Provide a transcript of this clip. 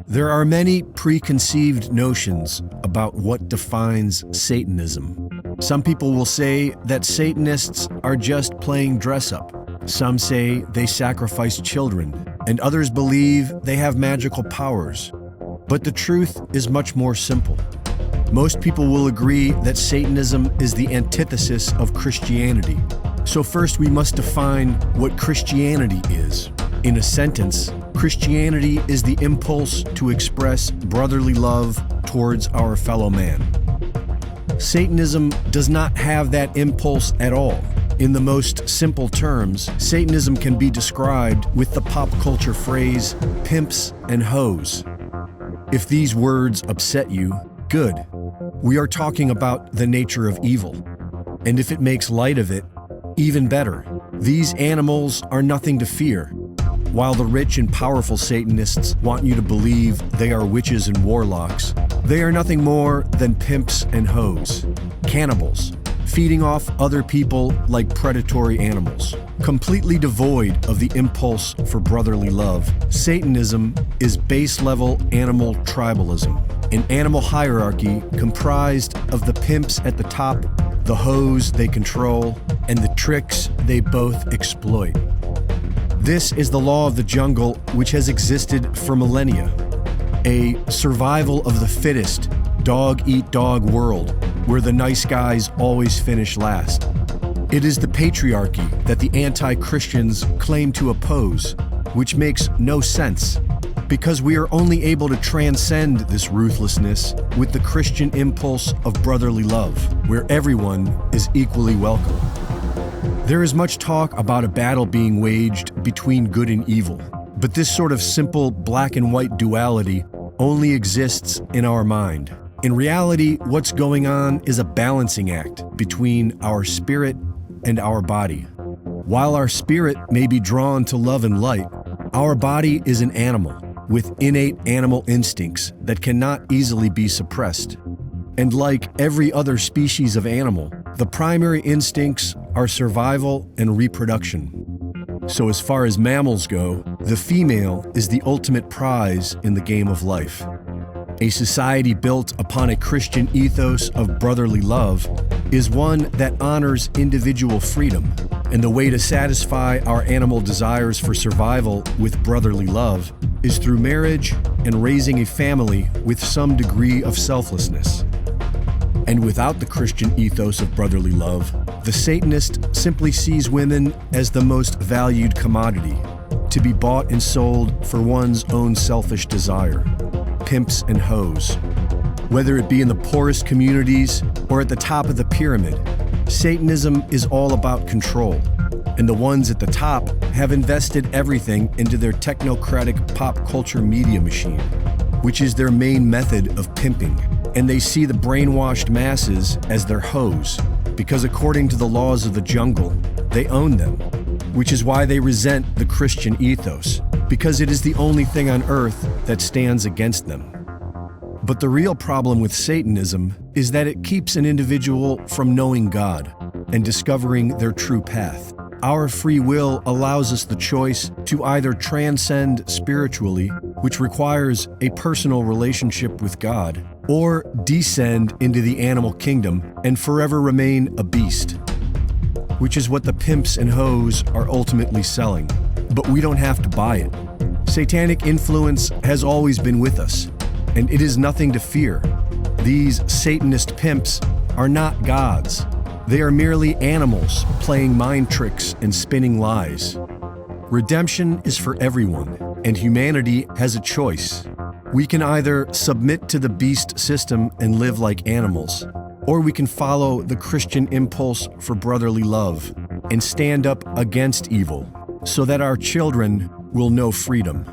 There are many preconceived notions about what defines Satanism. Some people will say that Satanists are just playing dress-up. Some say they sacrifice children, and others believe they have magical powers. But the truth is much more simple. Most people will agree that Satanism is the antithesis of Christianity. So first we must define what Christianity is. In a sentence, Christianity is the impulse to express brotherly love towards our fellow man. Satanism does not have that impulse at all. In the most simple terms, Satanism can be described with the pop culture phrase, pimps and hoes. If these words upset you, good. We are talking about the nature of evil. And if it makes light of it, even better. These animals are nothing to fear. While the rich and powerful Satanists want you to believe they are witches and warlocks, they are nothing more than pimps and hoes, cannibals, feeding off other people like predatory animals. Completely devoid of the impulse for brotherly love, Satanism is base-level animal tribalism, an animal hierarchy comprised of the pimps at the top, the hoes they control, and the tricks they both exploit. This is the law of the jungle, which has existed for millennia. A survival of the fittest, dog-eat-dog world, where the nice guys always finish last. It is the patriarchy that the anti-Christians claim to oppose, which makes no sense, because we are only able to transcend this ruthlessness with the Christian impulse of brotherly love, where everyone is equally welcome. There is much talk about a battle being waged between good and evil, but this sort of simple black and white duality only exists in our mind. In reality, what's going on is a balancing act between our spirit and our body. While our spirit may be drawn to love and light, our body is an animal with innate animal instincts that cannot easily be suppressed. And like every other species of animal, the primary instincts are survival and reproduction. So as far as mammals go, the female is the ultimate prize in the game of life. A society built upon a Christian ethos of brotherly love is one that honors individual freedom, and the way to satisfy our animal desires for survival with brotherly love is through marriage and raising a family with some degree of selflessness. And without the Christian ethos of brotherly love, the Satanist simply sees women as the most valued commodity, to be bought and sold for one's own selfish desire. Pimps and hoes. Whether it be in the poorest communities or at the top of the pyramid, Satanism is all about control, and the ones at the top have invested everything into their technocratic pop culture media machine, which is their main method of pimping, and they see the brainwashed masses as their hoes, because according to the laws of the jungle, they own them, which is why they resent the Christian ethos, because it is the only thing on earth that stands against them. But the real problem with Satanism is that it keeps an individual from knowing God and discovering their true path. Our free will allows us the choice to either transcend spiritually, which requires a personal relationship with God, or descend into the animal kingdom and forever remain a beast, which is what the pimps and hoes are ultimately selling. But we don't have to buy it. Satanic influence has always been with us, and it is nothing to fear. These Satanist pimps are not gods. They are merely animals playing mind tricks and spinning lies. Redemption is for everyone, and humanity has a choice. We can either submit to the beast system and live like animals, or we can follow the Christian impulse for brotherly love and stand up against evil so that our children will know freedom.